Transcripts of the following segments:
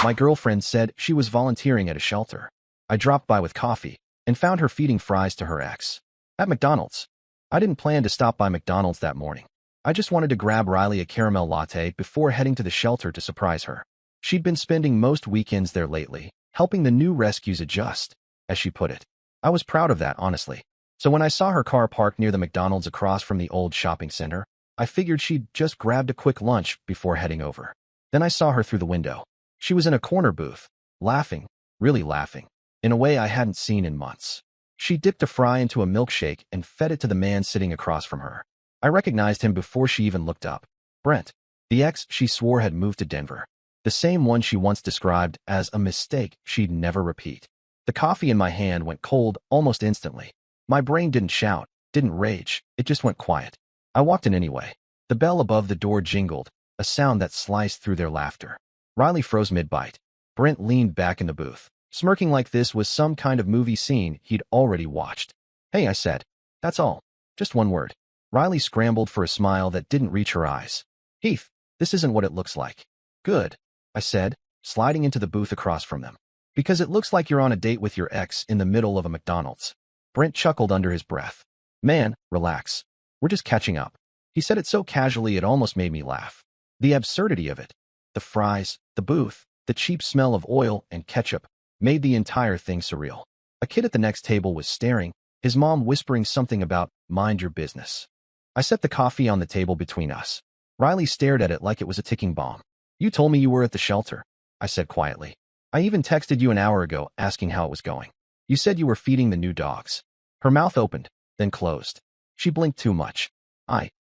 My girlfriend said she was volunteering at a shelter. I dropped by with coffee and found her feeding fries to her ex. At McDonald's. I didn't plan to stop by McDonald's that morning. I just wanted to grab Riley a caramel latte before heading to the shelter to surprise her. She'd been spending most weekends there lately, helping the new rescues adjust, as she put it. I was proud of that, honestly. So when I saw her car parked near the McDonald's across from the old shopping center, I figured she'd just grabbed a quick lunch before heading over. Then I saw her through the window. She was in a corner booth, laughing, really laughing, in a way I hadn't seen in months. She dipped a fry into a milkshake and fed it to the man sitting across from her. I recognized him before she even looked up. Brent, the ex she swore had moved to Denver. The same one she once described as a mistake she'd never repeat. The coffee in my hand went cold almost instantly. My brain didn't shout, didn't rage, it just went quiet. I walked in anyway. The bell above the door jingled, a sound that sliced through their laughter. Riley froze mid-bite. Brent leaned back in the booth, smirking like this was some kind of movie scene he'd already watched. Hey, I said. That's all. Just one word. Riley scrambled for a smile that didn't reach her eyes. Heath, this isn't what it looks like. Good, I said, sliding into the booth across from them. Because it looks like you're on a date with your ex in the middle of a McDonald's. Brent chuckled under his breath. Man, relax. We're just catching up. He said it so casually it almost made me laugh. The absurdity of it. The fries, the booth, the cheap smell of oil and ketchup made the entire thing surreal. A kid at the next table was staring, his mom whispering something about, mind your business. I set the coffee on the table between us. Riley stared at it like it was a ticking bomb. You told me you were at the shelter, I said quietly. I even texted you an hour ago asking how it was going. You said you were feeding the new dogs. Her mouth opened, then closed. She blinked too much.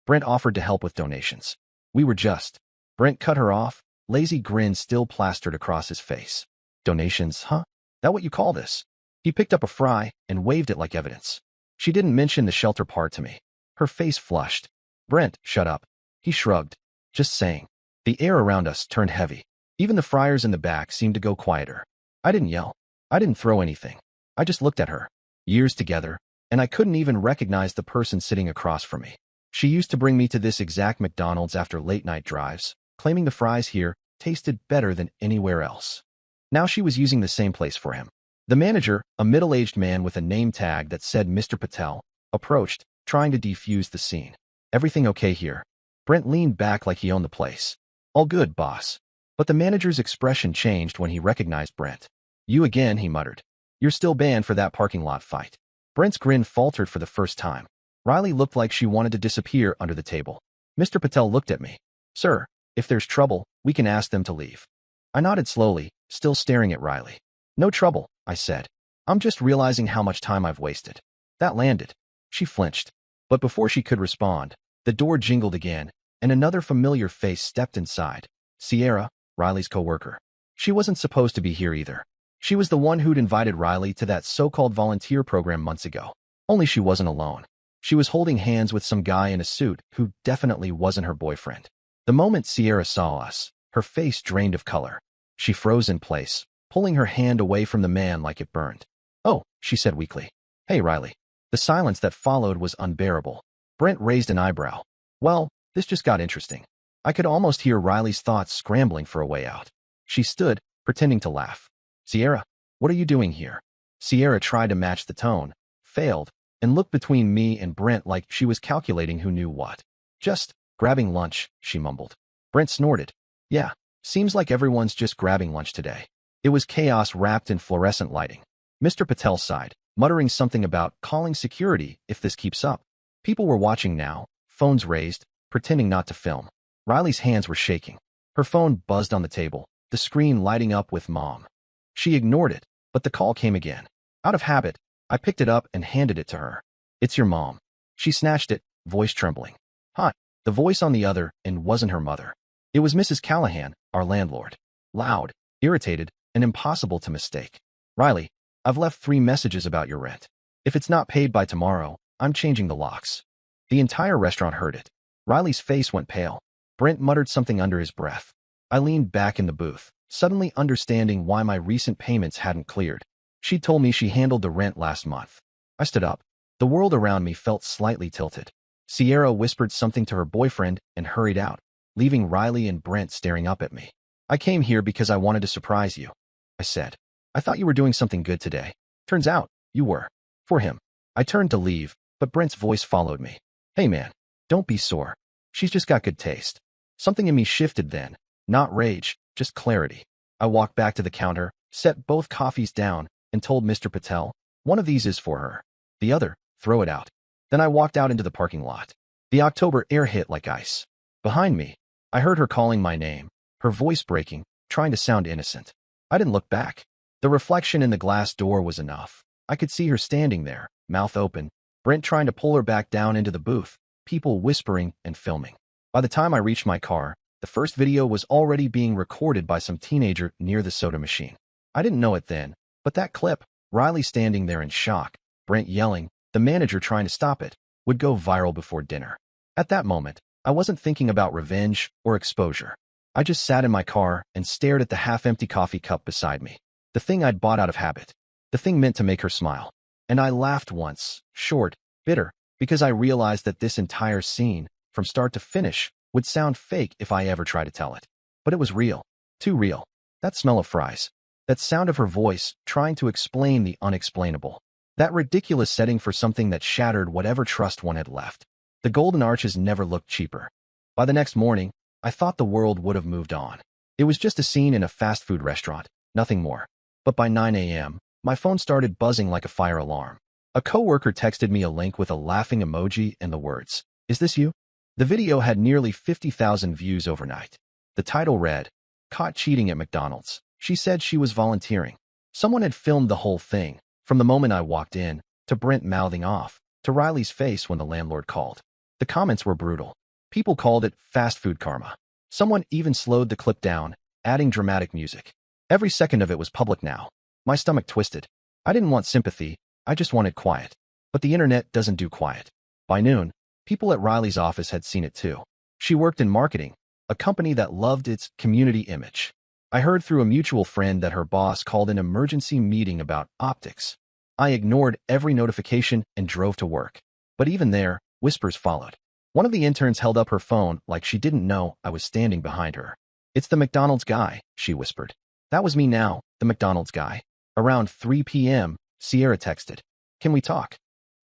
Brent offered to help with donations. We were just. Brent cut her off, lazy grin still plastered across his face. Donations, huh? That what you call this? He picked up a fry and waved it like evidence. She didn't mention the shelter part to me. Her face flushed. Brent, shut up. He shrugged. Just saying. The air around us turned heavy. Even the fryers in the back seemed to go quieter. I didn't yell. I didn't throw anything. I just looked at her. Years together, and I couldn't even recognize the person sitting across from me. She used to bring me to this exact McDonald's after late-night drives, claiming the fries here tasted better than anywhere else. Now she was using the same place for him. The manager, a middle-aged man with a name tag that said Mr. Patel, approached, trying to defuse the scene. Everything okay here? Brent leaned back like he owned the place. All good, boss. But the manager's expression changed when he recognized Brent. You again, he muttered. You're still banned for that parking lot fight. Brent's grin faltered for the first time. Riley looked like she wanted to disappear under the table. Mr. Patel looked at me. Sir, if there's trouble, we can ask them to leave. I nodded slowly, still staring at Riley. No trouble, I said. I'm just realizing how much time I've wasted. That landed. She flinched. But before she could respond, the door jingled again, and another familiar face stepped inside. Sierra, Riley's coworker. She wasn't supposed to be here either. She was the one who'd invited Riley to that so-called volunteer program months ago. Only she wasn't alone. She was holding hands with some guy in a suit who definitely wasn't her boyfriend. The moment Sierra saw us, her face drained of color. She froze in place, pulling her hand away from the man like it burned. Oh, she said weakly. Hey, Riley. The silence that followed was unbearable. Brent raised an eyebrow. Well, this just got interesting. I could almost hear Riley's thoughts scrambling for a way out. She stood, pretending to laugh. Sierra, what are you doing here? Sierra tried to match the tone, failed, and looked between me and Brent like she was calculating who knew what. Just grabbing lunch, she mumbled. Brent snorted. Yeah, seems like everyone's just grabbing lunch today. It was chaos wrapped in fluorescent lighting. Mr. Patel sighed, muttering something about calling security if this keeps up. People were watching now, phones raised, pretending not to film. Riley's hands were shaking. Her phone buzzed on the table, the screen lighting up with Mom. She ignored it, but the call came again. Out of habit, I picked it up and handed it to her. It's your mom. She snatched it, voice trembling. Hi. The voice on the other end wasn't her mother. It was Mrs. Callahan, our landlord. Loud, irritated, and impossible to mistake. Riley, I've left 3 messages about your rent. If it's not paid by tomorrow, I'm changing the locks. The entire restaurant heard it. Riley's face went pale. Brent muttered something under his breath. I leaned back in the booth, suddenly understanding why my recent payments hadn't cleared. She told me she handled the rent last month. I stood up. The world around me felt slightly tilted. Sierra whispered something to her boyfriend and hurried out, leaving Riley and Brent staring up at me. I came here because I wanted to surprise you, I said. I thought you were doing something good today. Turns out, you were. For him. I turned to leave, but Brent's voice followed me. Hey man, don't be sore. She's just got good taste. Something in me shifted then. Not rage, just clarity. I walked back to the counter, set both coffees down, and told Mr. Patel, one of these is for her. The other, throw it out. Then I walked out into the parking lot. The October air hit like ice. Behind me, I heard her calling my name, her voice breaking, trying to sound innocent. I didn't look back. The reflection in the glass door was enough. I could see her standing there, mouth open, Brent trying to pull her back down into the booth, people whispering and filming. By the time I reached my car, the first video was already being recorded by some teenager near the soda machine. I didn't know it then, but that clip, Riley standing there in shock, Brent yelling, the manager trying to stop it, would go viral before dinner. At that moment, I wasn't thinking about revenge or exposure. I just sat in my car and stared at the half-empty coffee cup beside me. The thing I'd bought out of habit. The thing meant to make her smile. And I laughed once, short, bitter, because I realized that this entire scene, from start to finish, would sound fake if I ever tried to tell it. But it was real. Too real. That smell of fries. That sound of her voice trying to explain the unexplainable. That ridiculous setting for something that shattered whatever trust one had left. The golden arches never looked cheaper. By the next morning, I thought the world would have moved on. It was just a scene in a fast food restaurant, nothing more. But by 9 a.m., my phone started buzzing like a fire alarm. A coworker texted me a link with a laughing emoji and the words, "Is this you?" The video had nearly 50,000 views overnight. The title read, "Caught cheating at McDonald's." She said she was volunteering. Someone had filmed the whole thing, from the moment I walked in, to Brent mouthing off, to Riley's face when the landlord called. The comments were brutal. People called it fast food karma. Someone even slowed the clip down, adding dramatic music. Every second of it was public now. My stomach twisted. I didn't want sympathy, I just wanted quiet. But the internet doesn't do quiet. By noon, people at Riley's office had seen it too. She worked in marketing, a company that loved its community image. I heard through a mutual friend that her boss called an emergency meeting about optics. I ignored every notification and drove to work. But even there, whispers followed. One of the interns held up her phone like she didn't know I was standing behind her. "It's the McDonald's guy," she whispered. That was me now, the McDonald's guy. Around 3 p.m., Sierra texted, "Can we talk?"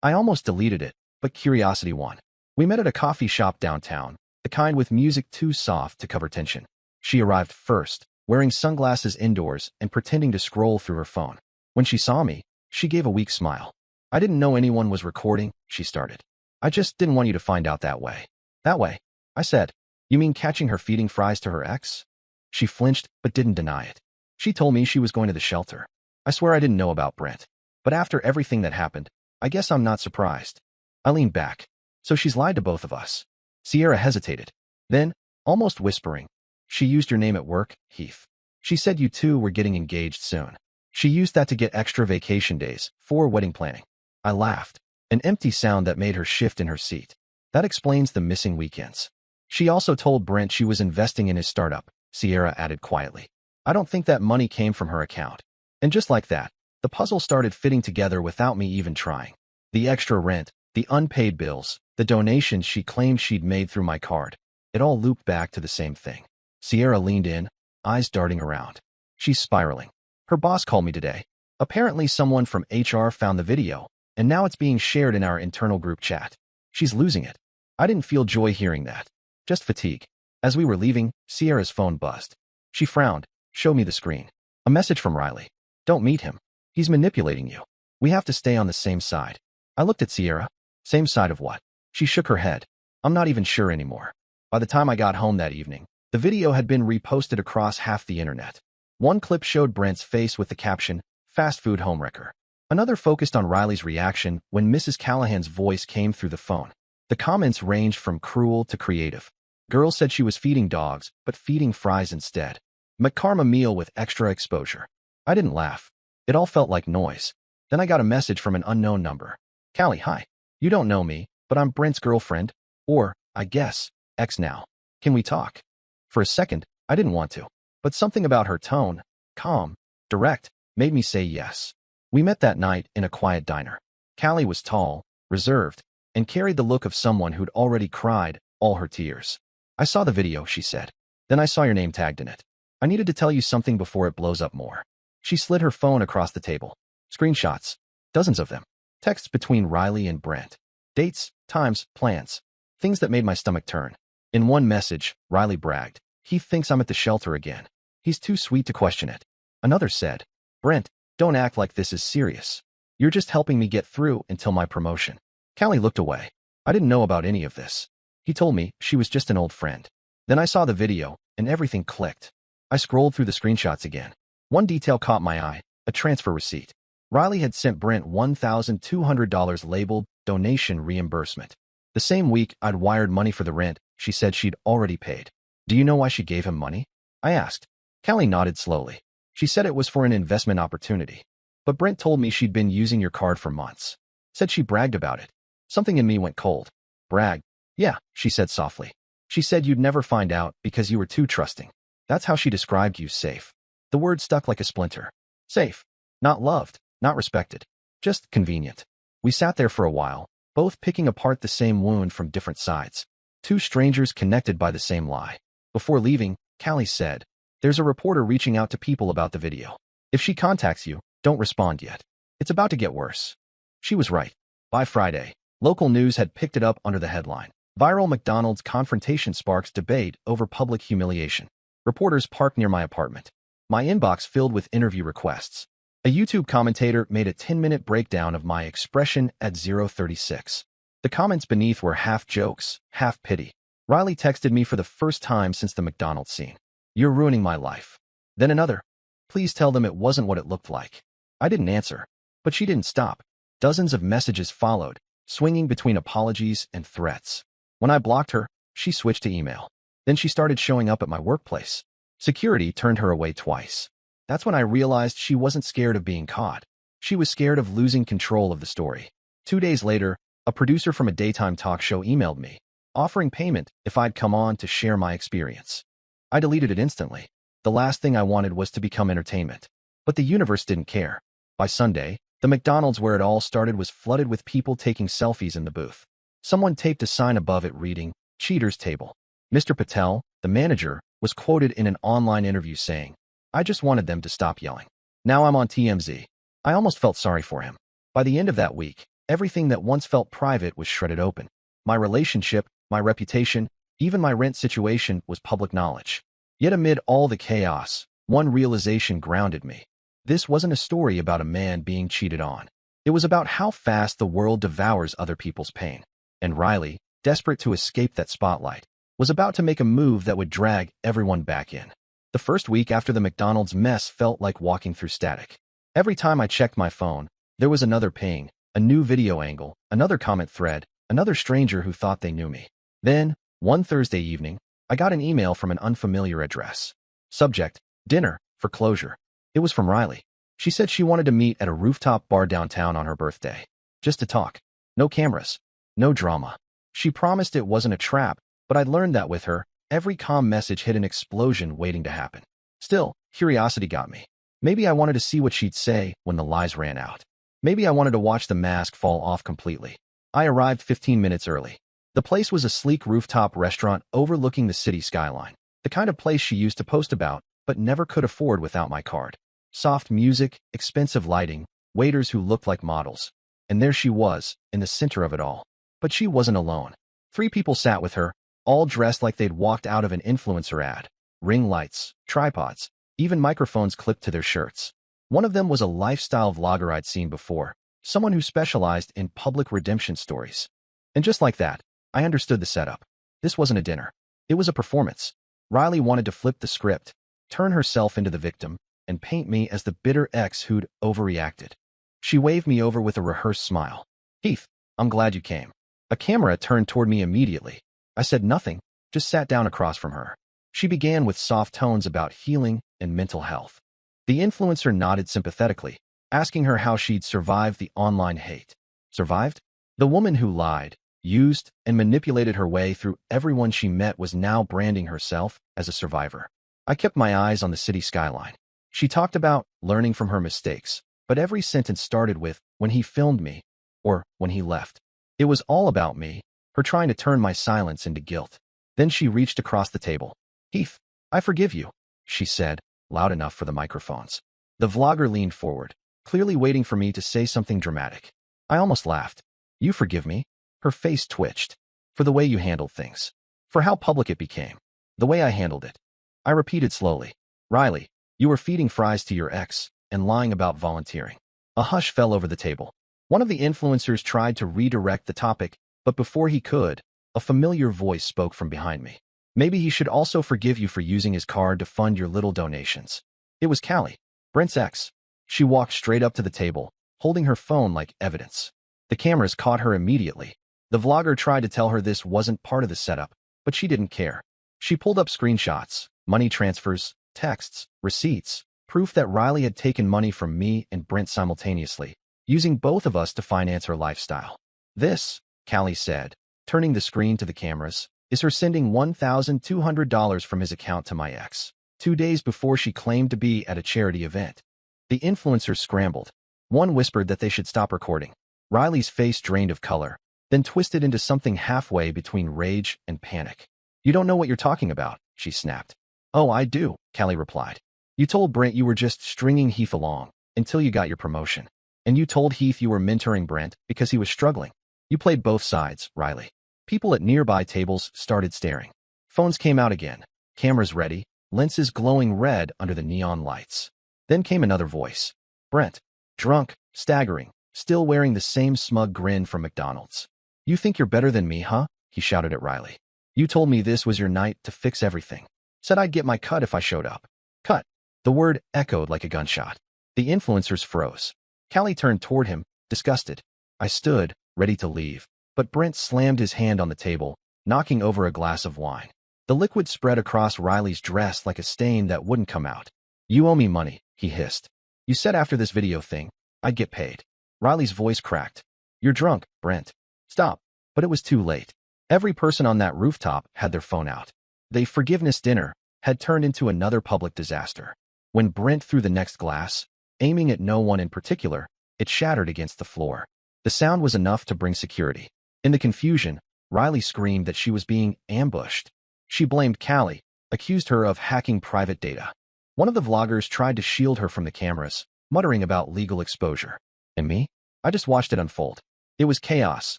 I almost deleted it, but curiosity won. We met at a coffee shop downtown, the kind with music too soft to cover tension. She arrived first, wearing sunglasses indoors and pretending to scroll through her phone. When she saw me, she gave a weak smile. "I didn't know anyone was recording," she started. "I just didn't want you to find out that way." "That way?" I said. "You mean catching her feeding fries to her ex?" She flinched, but didn't deny it. She told me she was going to the shelter. I swear I didn't know about Brent. But after everything that happened, I guess I'm not surprised. I leaned back. So she's lied to both of us. Sierra hesitated. Then, almost whispering, "She used your name at work, Heath. She said you two were getting engaged soon. She used that to get extra vacation days for wedding planning." I laughed, an empty sound that made her shift in her seat. "That explains the missing weekends." "She also told Brent she was investing in his startup," Sierra added quietly. "I don't think that money came from her account." And just like that, the puzzle started fitting together without me even trying. The extra rent, the unpaid bills, the donations she claimed she'd made through my card. It all looped back to the same thing. Sierra leaned in, eyes darting around. "She's spiraling. Her boss called me today. Apparently someone from HR found the video, and now it's being shared in our internal group chat. She's losing it." I didn't feel joy hearing that, just fatigue. As we were leaving, Sierra's phone buzzed. She frowned, showed me the screen. A message from Riley. "Don't meet him. He's manipulating you. We have to stay on the same side." I looked at Sierra. "Same side of what?" She shook her head. "I'm not even sure anymore." By the time I got home that evening, the video had been reposted across half the internet. One clip showed Brent's face with the caption, "Fast food homewrecker." Another focused on Riley's reaction when Mrs. Callahan's voice came through the phone. The comments ranged from cruel to creative. Girls said she was feeding dogs, but feeding fries instead. McCarma meal with extra exposure. I didn't laugh. It all felt like noise. Then I got a message from an unknown number. "Callie, hi. You don't know me, but I'm Brent's girlfriend. Or, I guess, ex now. Can we talk?" For a second, I didn't want to. But something about her tone, calm, direct, made me say yes. We met that night in a quiet diner. Callie was tall, reserved, and carried the look of someone who'd already cried all her tears. "I saw the video," she said. "Then I saw your name tagged in it. I needed to tell you something before it blows up more. She slid her phone across the table. Screenshots. Dozens of them. Texts between Riley and Brent. Dates, times, plans. Things that made my stomach turn. In one message, Riley bragged, "He thinks I'm at the shelter again. He's too sweet to question it." Another said, "Brent, don't act like this is serious. You're just helping me get through until my promotion." Callie looked away. I didn't know about any of this. He told me she was just an old friend. Then I saw the video, and everything clicked. I scrolled through the screenshots again. One detail caught my eye, a transfer receipt. Riley had sent Brent $1,200 labeled donation reimbursement. The same week I'd wired money for the rent she said she'd already paid. "Do you know why she gave him money?" I asked. Callie nodded slowly. She said it was for an investment opportunity. "But Brent told me she'd been using your card for months. Said she bragged about it." Something in me went cold. "Brag?" "Yeah," she said softly. "She said you'd never find out because you were too trusting. That's how she described you, safe." The word stuck like a splinter. Safe. Not loved, not respected. Just convenient. We sat there for a while, both picking apart the same wound from different sides. Two strangers connected by the same lie. Before leaving, Callie said, "There's a reporter reaching out to people about the video. If she contacts you, don't respond yet. It's about to get worse." She was right. By Friday, local news had picked it up under the headline, "Viral McDonald's confrontation sparks debate over public humiliation." Reporters parked near my apartment. My inbox filled with interview requests. A YouTube commentator made a 10-minute breakdown of my expression at 0:36. The comments beneath were half jokes, half pity. Riley texted me for the first time since the McDonald's scene. "You're ruining my life." Then another, "Please tell them it wasn't what it looked like." I didn't answer, but she didn't stop. Dozens of messages followed, swinging between apologies and threats. When I blocked her, she switched to email. Then she started showing up at my workplace. Security turned her away twice. That's when I realized she wasn't scared of being caught. She was scared of losing control of the story. 2 days later, a producer from a daytime talk show emailed me, offering payment if I'd come on to share my experience. I deleted it instantly. The last thing I wanted was to become entertainment. But the universe didn't care. By Sunday, the McDonald's where it all started was flooded with people taking selfies in the booth. Someone taped a sign above it reading, "Cheater's Table." Mr. Patel, the manager, was quoted in an online interview saying, "I just wanted them to stop yelling." Now I'm on TMZ. I almost felt sorry for him. By the end of that week, everything that once felt private was shredded open. My relationship, my reputation, even my rent situation was public knowledge. Yet amid all the chaos, one realization grounded me. This wasn't a story about a man being cheated on. It was about how fast the world devours other people's pain. And Riley, desperate to escape that spotlight, was about to make a move that would drag everyone back in. The first week after the McDonald's mess felt like walking through static. Every time I checked my phone, there was another ping, a new video angle, another comment thread, another stranger who thought they knew me. Then, one Thursday evening, I got an email from an unfamiliar address. Subject, "Dinner, for closure." It was from Riley. She said she wanted to meet at a rooftop bar downtown on her birthday. Just to talk. No cameras. No drama. She promised it wasn't a trap, but I'd learned that with her, every calm message hid an explosion waiting to happen. Still, curiosity got me. Maybe I wanted to see what she'd say when the lies ran out. Maybe I wanted to watch the mask fall off completely. I arrived 15 minutes early. The place was a sleek rooftop restaurant overlooking the city skyline. The kind of place she used to post about, but never could afford without my card. Soft music, expensive lighting, waiters who looked like models. And there she was, in the center of it all. But she wasn't alone. 3 people sat with her, all dressed like they'd walked out of an influencer ad. Ring lights, tripods, even microphones clipped to their shirts. One of them was a lifestyle vlogger I'd seen before, someone who specialized in public redemption stories. And just like that, I understood the setup. This wasn't a dinner. It was a performance. Riley wanted to flip the script, turn herself into the victim, and paint me as the bitter ex who'd overreacted. She waved me over with a rehearsed smile. "Heath, I'm glad you came." A camera turned toward me immediately. I said nothing, just sat down across from her. She began with soft tones about healing and mental health. The influencer nodded sympathetically, asking her how she'd survived the online hate. Survived? The woman who lied, used, and manipulated her way through everyone she met was now branding herself as a survivor. I kept my eyes on the city skyline. She talked about learning from her mistakes, but every sentence started with, "when he filmed me," or "when he left." It was all about me, her trying to turn my silence into guilt. Then she reached across the table. "Heath, I forgive you." she said, loud enough for the microphones. The vlogger leaned forward, clearly waiting for me to say something dramatic. I almost laughed. You forgive me? Her face twitched. For the way you handled things. For how public it became. The way I handled it. I repeated slowly. Riley, you were feeding fries to your ex and lying about volunteering. A hush fell over the table. One of the influencers tried to redirect the topic, but before he could, a familiar voice spoke from behind me. Maybe he should also forgive you for using his card to fund your little donations. It was Callie, Brent's ex. She walked straight up to the table, holding her phone like evidence. The cameras caught her immediately. The vlogger tried to tell her this wasn't part of the setup, but she didn't care. She pulled up screenshots, money transfers, texts, receipts, proof that Riley had taken money from me and Brent simultaneously, using both of us to finance her lifestyle. This, Callie said, turning the screen to the cameras, is her sending $1,200 from his account to my ex, 2 days before she claimed to be at a charity event. The influencers scrambled. One whispered that they should stop recording. Riley's face drained of color, then twisted into something halfway between rage and panic. You don't know what you're talking about, she snapped. Oh, I do, Callie replied. You told Brent you were just stringing Heath along until you got your promotion. And you told Heath you were mentoring Brent because he was struggling. You played both sides, Riley. People at nearby tables started staring. Phones came out again, cameras ready, lenses glowing red under the neon lights. Then came another voice. Brent, drunk, staggering, still wearing the same smug grin from McDonald's. You think you're better than me, huh? He shouted at Riley. You told me this was your night to fix everything. Said I'd get my cut if I showed up. Cut. The word echoed like a gunshot. The influencers froze. Callie turned toward him, disgusted. I stood, ready to leave, but Brent slammed his hand on the table, knocking over a glass of wine. The liquid spread across Riley's dress like a stain that wouldn't come out. You owe me money, he hissed. You said after this video thing, I'd get paid. Riley's voice cracked. You're drunk, Brent. Stop. But it was too late. Every person on that rooftop had their phone out. The forgiveness dinner had turned into another public disaster. When Brent threw the next glass, aiming at no one in particular, it shattered against the floor. The sound was enough to bring security. In the confusion, Riley screamed that she was being ambushed. She blamed Callie, accused her of hacking private data. One of the vloggers tried to shield her from the cameras, muttering about legal exposure. And me? I just watched it unfold. It was chaos,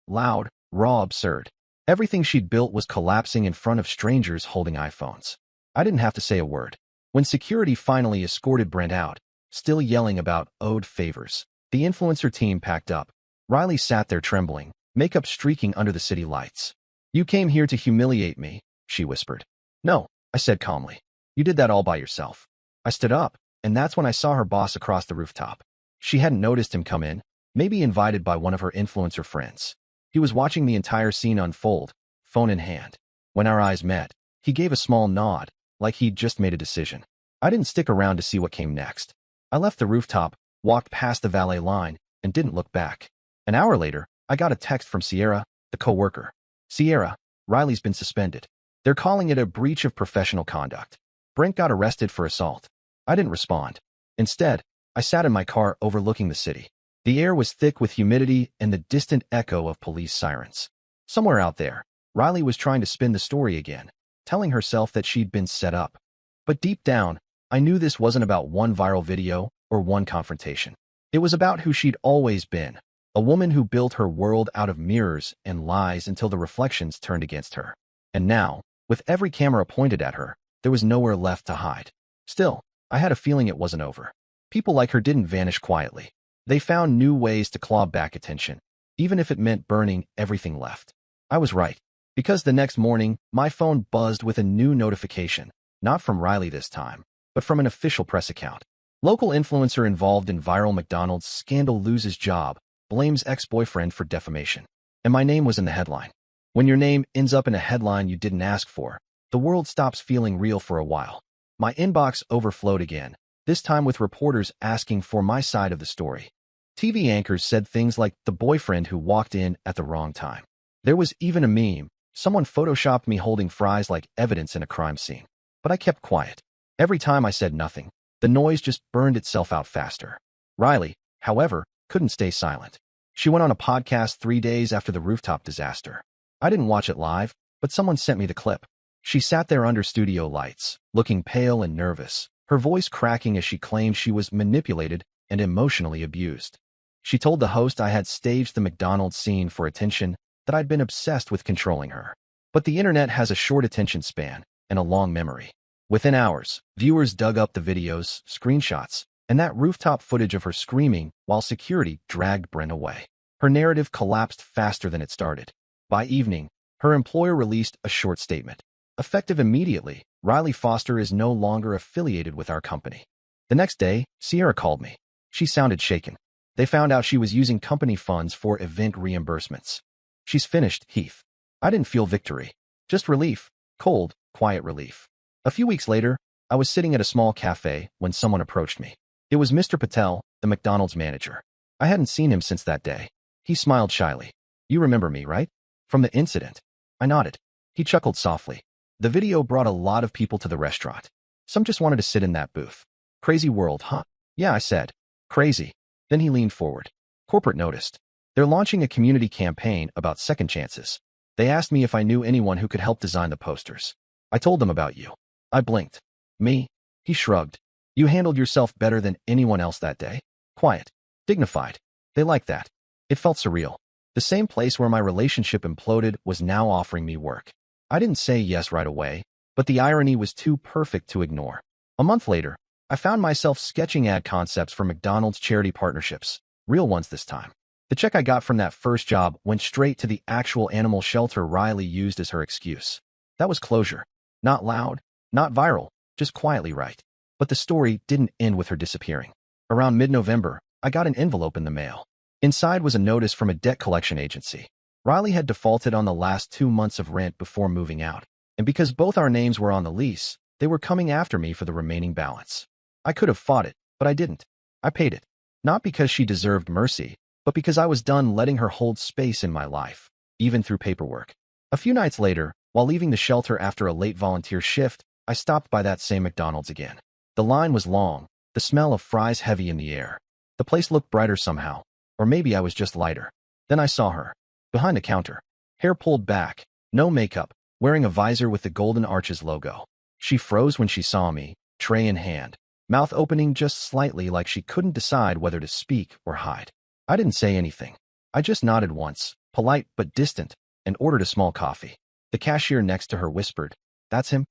loud, raw, absurd. Everything she'd built was collapsing in front of strangers holding iPhones. I didn't have to say a word. When security finally escorted Brent out, still yelling about owed favors, the influencer team packed up. Riley sat there trembling, makeup streaking under the city lights. You came here to humiliate me, she whispered. No, I said calmly. You did that all by yourself. I stood up, and that's when I saw her boss across the rooftop. She hadn't noticed him come in, maybe invited by one of her influencer friends. He was watching the entire scene unfold, phone in hand. When our eyes met, he gave a small nod, like he'd just made a decision. I didn't stick around to see what came next. I left the rooftop, walked past the valet line, and didn't look back. An hour later, I got a text from Sierra, the co-worker. Sierra, Riley's been suspended. They're calling it a breach of professional conduct. Brent got arrested for assault. I didn't respond. Instead, I sat in my car overlooking the city. The air was thick with humidity and the distant echo of police sirens. Somewhere out there, Riley was trying to spin the story again, telling herself that she'd been set up. But deep down, I knew this wasn't about one viral video or one confrontation. It was about who she'd always been, a woman who built her world out of mirrors and lies until the reflections turned against her. And now, with every camera pointed at her, there was nowhere left to hide. Still, I had a feeling it wasn't over. People like her didn't vanish quietly. They found new ways to claw back attention, even if it meant burning everything left. I was right, because the next morning, my phone buzzed with a new notification, not from Riley this time, but from an official press account. Local influencer involved in viral McDonald's scandal loses job, blames ex-boyfriend for defamation. And my name was in the headline. When your name ends up in a headline you didn't ask for, the world stops feeling real for a while. My inbox overflowed again, this time with reporters asking for my side of the story. TV anchors said things like the boyfriend who walked in at the wrong time. There was even a meme. Someone photoshopped me holding fries like evidence in a crime scene. But I kept quiet. Every time I said nothing, the noise just burned itself out faster. Riley, however, couldn't stay silent. She went on a podcast 3 days after the rooftop disaster. I didn't watch it live, but someone sent me the clip. She sat there under studio lights, looking pale and nervous, her voice cracking as she claimed she was manipulated and emotionally abused. She told the host I had staged the McDonald's scene for attention, that I'd been obsessed with controlling her. But the internet has a short attention span and a long memory. Within hours, viewers dug up the videos, screenshots, and that rooftop footage of her screaming while security dragged Brent away. Her narrative collapsed faster than it started. By evening, her employer released a short statement. Effective immediately, Riley Foster is no longer affiliated with our company. The next day, Sierra called me. She sounded shaken. They found out she was using company funds for event reimbursements. She's finished, Heath. I didn't feel victory. Just relief. Cold, quiet relief. A few weeks later, I was sitting at a small cafe when someone approached me. It was Mr. Patel, the McDonald's manager. I hadn't seen him since that day. He smiled shyly. You remember me, right? From the incident. I nodded. He chuckled softly. The video brought a lot of people to the restaurant. Some just wanted to sit in that booth. Crazy world, huh? Yeah, I said. Crazy. Then he leaned forward. Corporate noticed. They're launching a community campaign about second chances. They asked me if I knew anyone who could help design the posters. I told them about you. I blinked. Me? He shrugged. You handled yourself better than anyone else that day. Quiet. Dignified. They liked that. It felt surreal. The same place where my relationship imploded was now offering me work. I didn't say yes right away, but the irony was too perfect to ignore. A month later, I found myself sketching ad concepts for McDonald's charity partnerships, real ones this time. The check I got from that first job went straight to the actual animal shelter Riley used as her excuse. That was closure. Not loud, not viral, just quietly right. But the story didn't end with her disappearing. Around mid-November, I got an envelope in the mail. Inside was a notice from a debt collection agency. Riley had defaulted on the last 2 months of rent before moving out, and because both our names were on the lease, they were coming after me for the remaining balance. I could have fought it, but I didn't. I paid it. Not because she deserved mercy, but because I was done letting her hold space in my life, even through paperwork. A few nights later, while leaving the shelter after a late volunteer shift, I stopped by that same McDonald's again. The line was long, the smell of fries heavy in the air. The place looked brighter somehow, or maybe I was just lighter. Then I saw her. Behind the counter. Hair pulled back, no makeup, wearing a visor with the Golden Arches logo. She froze when she saw me, tray in hand, mouth opening just slightly like she couldn't decide whether to speak or hide. I didn't say anything. I just nodded once, polite but distant, and ordered a small coffee. The cashier next to her whispered, "That's him?"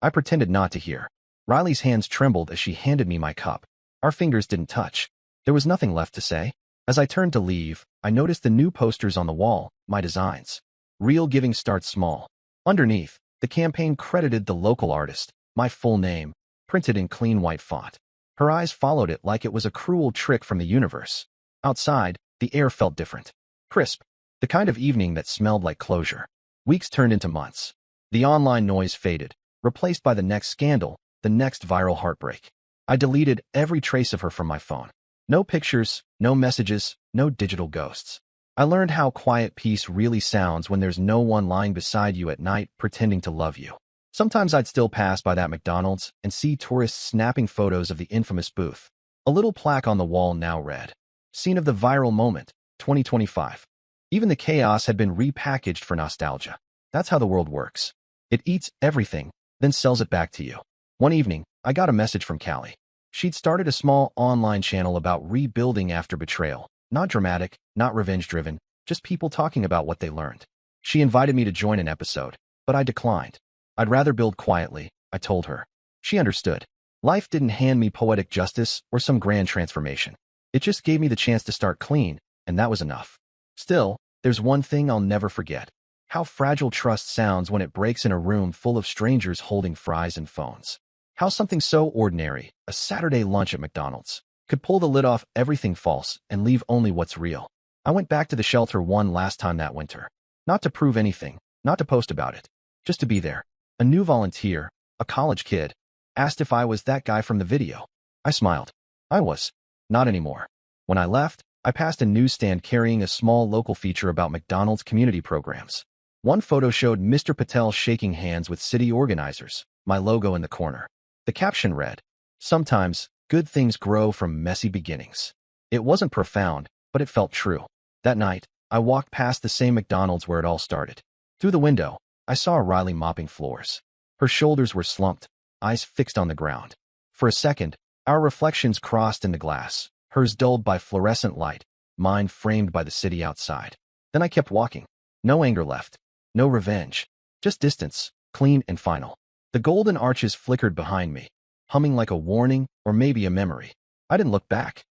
I pretended not to hear. Riley's hands trembled as she handed me my cup. Our fingers didn't touch. There was nothing left to say. As I turned to leave, I noticed the new posters on the wall, my designs. Real giving starts small. Underneath, the campaign credited the local artist, my full name, printed in clean white font. Her eyes followed it like it was a cruel trick from the universe. Outside, the air felt different. Crisp. The kind of evening that smelled like closure. Weeks turned into months. The online noise faded, replaced by the next scandal, the next viral heartbreak. I deleted every trace of her from my phone. No pictures, no messages, no digital ghosts. I learned how quiet peace really sounds when there's no one lying beside you at night pretending to love you. Sometimes I'd still pass by that McDonald's and see tourists snapping photos of the infamous booth. A little plaque on the wall now read, "Scene of the viral moment, 2025. Even the chaos had been repackaged for nostalgia. That's how the world works. It eats everything, then sells it back to you. One evening, I got a message from Callie. She'd started a small online channel about rebuilding after betrayal. Not dramatic, not revenge-driven, just people talking about what they learned. She invited me to join an episode, but I declined. I'd rather build quietly, I told her. She understood. Life didn't hand me poetic justice or some grand transformation. It just gave me the chance to start clean, and that was enough. Still, there's one thing I'll never forget. How fragile trust sounds when it breaks in a room full of strangers holding fries and phones. How something so ordinary, a Saturday lunch at McDonald's, could pull the lid off everything false and leave only what's real. I went back to the shelter one last time that winter. Not to prove anything, not to post about it, just to be there. A new volunteer, a college kid, asked if I was that guy from the video. I smiled. I was. Not anymore. When I left, I passed a newsstand carrying a small local feature about McDonald's community programs. One photo showed Mr. Patel shaking hands with city organizers, my logo in the corner. The caption read, "Sometimes, good things grow from messy beginnings." It wasn't profound, but it felt true. That night, I walked past the same McDonald's where it all started. Through the window, I saw Riley mopping floors. Her shoulders were slumped, eyes fixed on the ground. For a second, our reflections crossed in the glass, hers dulled by fluorescent light, mine framed by the city outside. Then I kept walking. No anger left. No revenge. Just distance, clean and final. The golden arches flickered behind me, humming like a warning or maybe a memory. I didn't look back.